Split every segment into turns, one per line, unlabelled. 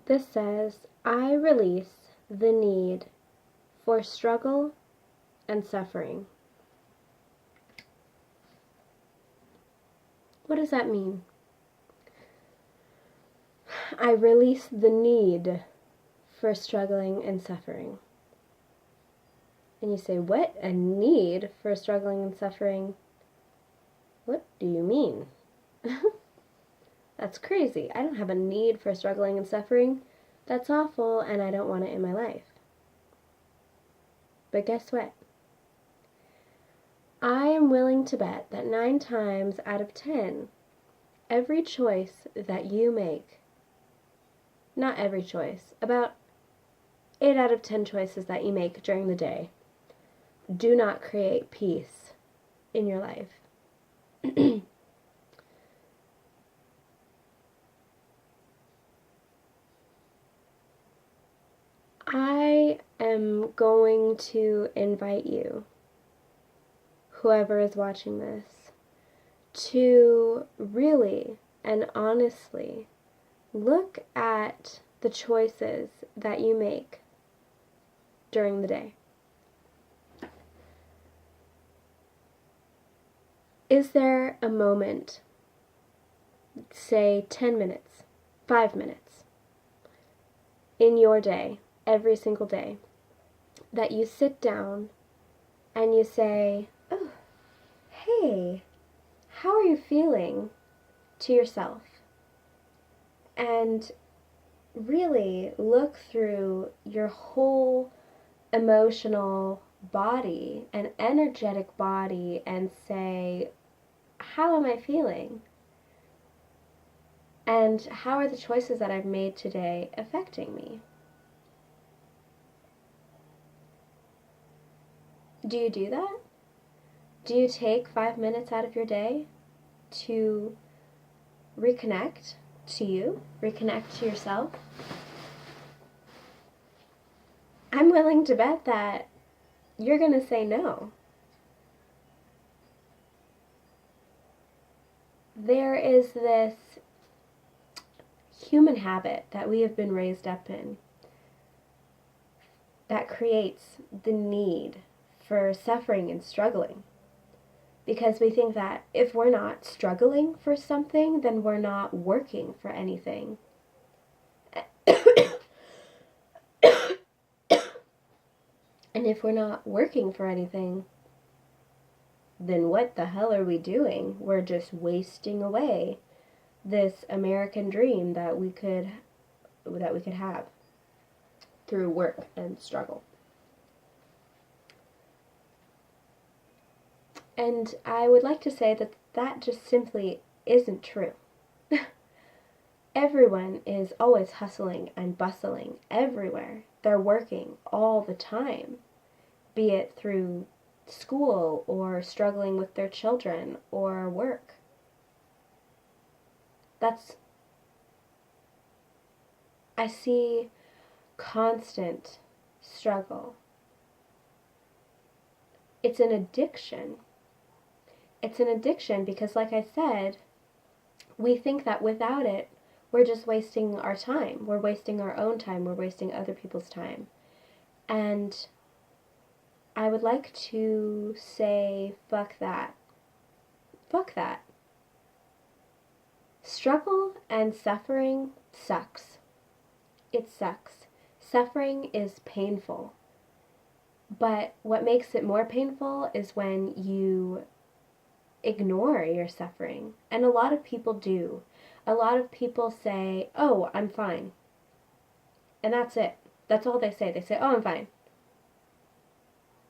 This says, I release the need for struggle and suffering. What does that mean? I release the need for struggling and suffering. And you say, what? A need for struggling and suffering? What do you mean? That's crazy. I don't have a need for struggling and suffering. That's awful, and I don't want it in my life. But guess what? I am willing to bet that 9 times out of 10, every choice that you make, not every choice, about 8 out of 10 choices that you make during the day, do not create peace in your life. I am going to invite you, whoever is watching this, to really and honestly look at the choices that you make during the day. Is there a moment, say 10 minutes, 5 minutes, in your day, every single day, that you sit down and you say, oh, hey, how are you feeling, to yourself? And really look through your whole emotional body and energetic body and say, how am I feeling? And how are the choices that I've made today affecting me? Do you do that? Do you take 5 minutes out of your day to reconnect to you, reconnect to yourself? I'm willing to bet that you're going to say no. There is this human habit that we have been raised up in that creates the need for suffering and struggling. Because we think that if we're not struggling for something, then we're not working for anything. And if we're not working for anything, then what the hell are we doing? We're just wasting away this American dream that we could have through work and struggle. And I would like to say that that just simply isn't true. Everyone is always hustling and bustling everywhere. They're working all the time, be it through school or struggling with their children or work. I see constant struggle. It's an addiction. It's an addiction because, like I said, we think that without it, we're just wasting our time. We're wasting our own time. We're wasting other people's time. And I would like to say, fuck that. Fuck that. Struggle and suffering sucks. It sucks. Suffering is painful. But what makes it more painful is when you ignore your suffering. And a lot of people do. A lot of people say, oh, I'm fine. And that's it. That's all they say. They say, oh, I'm fine.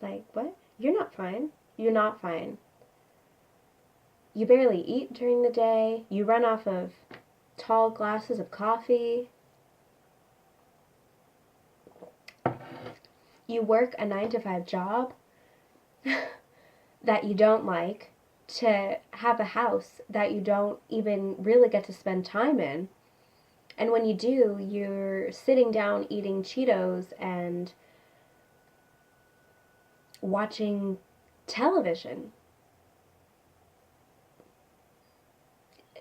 Like, what? You're not fine. You're not fine. You barely eat during the day. You run off of tall glasses of coffee. You work a 9-to-5 job that you don't like to have a house that you don't even really get to spend time in. And when you do, you're sitting down eating Cheetos and watching television.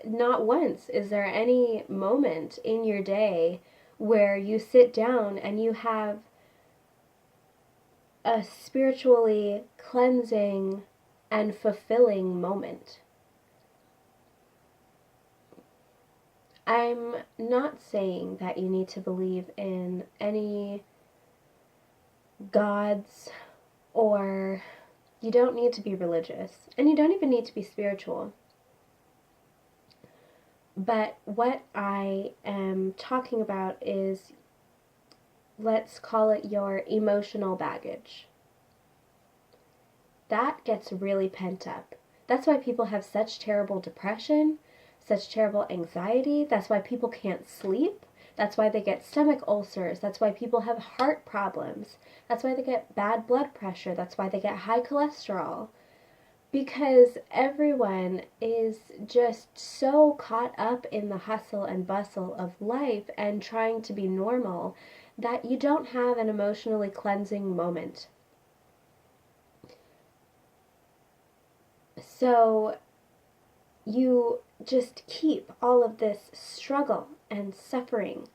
Not once is there any moment in your day where you sit down and you have a spiritually cleansing and fulfilling moment. I'm not saying that you need to believe in any gods, or you don't need to be religious, and you don't even need to be spiritual. But what I am talking about is, let's call it your emotional baggage. That gets really pent up. That's why people have such terrible depression, such terrible anxiety. That's why people can't sleep. That's why they get stomach ulcers. That's why people have heart problems. That's why they get bad blood pressure. That's why they get high cholesterol. Because everyone is just so caught up in the hustle and bustle of life and trying to be normal that you don't have an emotionally cleansing moment. So you just keep all of this struggle and suffering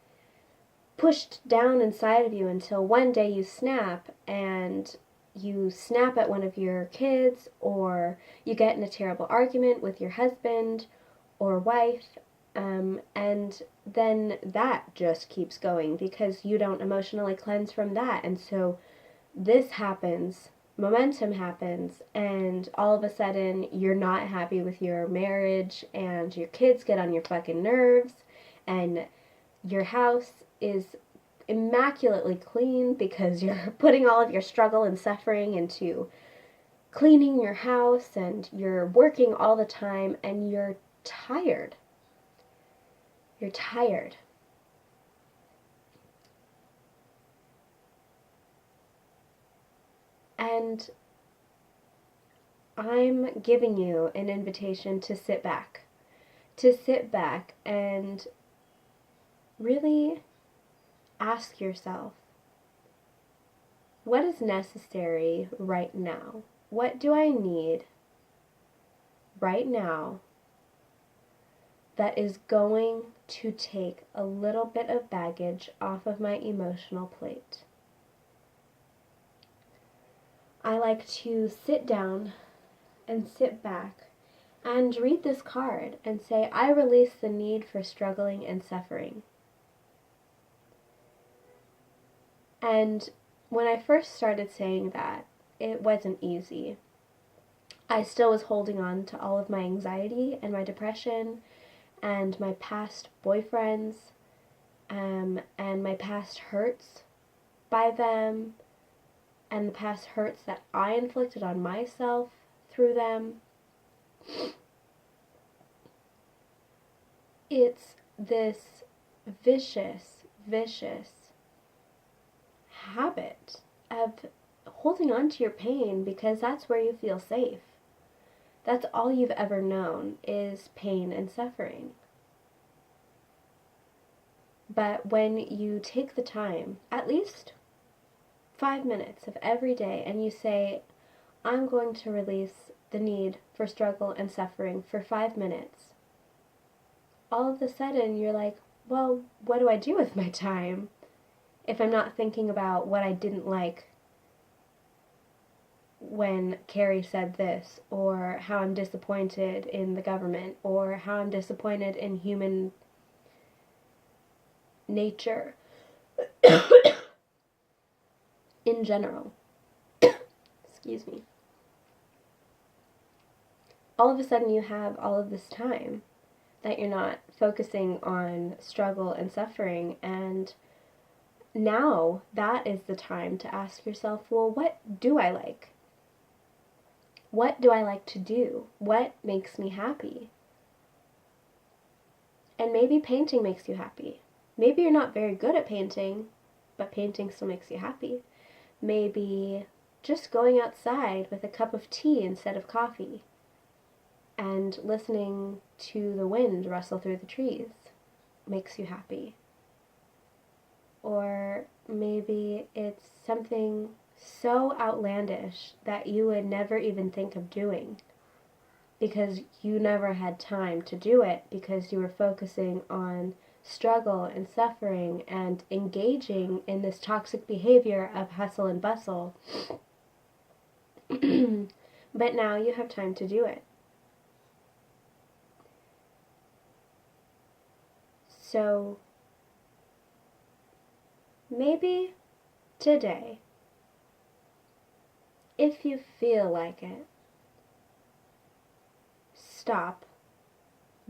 pushed down inside of you until one day you snap, and you snap at one of your kids, or you get in a terrible argument with your husband or wife, and then that just keeps going because you don't emotionally cleanse from that. And so this happens, momentum happens, and all of a sudden you're not happy with your marriage, and your kids get on your fucking nerves, and your house is immaculately clean because you're putting all of your struggle and suffering into cleaning your house, and you're working all the time, and you're tired. You're tired. And I'm giving you an invitation to sit back. To sit back and really ask yourself, what is necessary right now? What do I need right now that is going to take a little bit of baggage off of my emotional plate? I like to sit down and sit back and read this card and say, I release the need for struggling and suffering. And when I first started saying that, it wasn't easy. I still was holding on to all of my anxiety and my depression and my past boyfriends, and my past hurts by them, and the past hurts that I inflicted on myself through them. It's this vicious habit of holding on to your pain because that's where you feel safe. That's all you've ever known is pain and suffering. But when you take the time, at least 5 minutes of every day, and you say, I'm going to release the need for struggle and suffering for 5 minutes, all of a sudden you're like, well, what do I do with my time if I'm not thinking about what I didn't like when Carrie said this, or how I'm disappointed in the government, or how I'm disappointed in human nature in general. Excuse me. All of a sudden you have all of this time that you're not focusing on struggle and suffering, and now that is the time to ask yourself, well, what do I like? What do I like to do? What makes me happy? And maybe painting makes you happy. Maybe you're not very good at painting, but painting still makes you happy. Maybe just going outside with a cup of tea instead of coffee and listening to the wind rustle through the trees makes you happy. Or maybe it's something so outlandish that you would never even think of doing because you never had time to do it because you were focusing on struggle and suffering and engaging in this toxic behavior of hustle and bustle. But now you have time to do it. So maybe today, if you feel like it, stop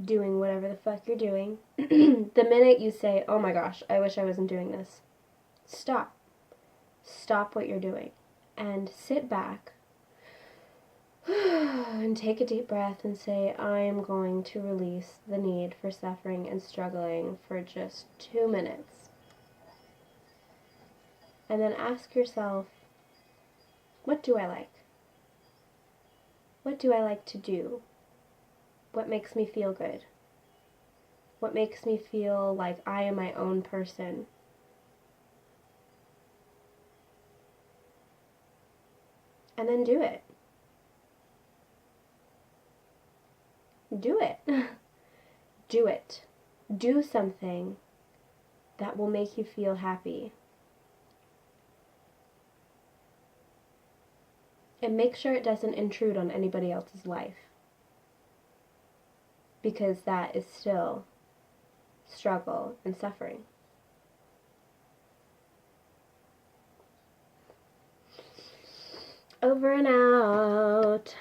doing whatever the fuck you're doing. The minute you say, oh my gosh, I wish I wasn't doing this, stop. Stop what you're doing and sit back and take a deep breath and say, I am going to release the need for suffering and struggling for just 2 minutes. And then ask yourself, what do I like? What do I like to do? What makes me feel good? What makes me feel like I am my own person? And then do it. Do it. Do it. Do something that will make you feel happy. And make sure it doesn't intrude on anybody else's life. Because that is still struggle and suffering. Over and out.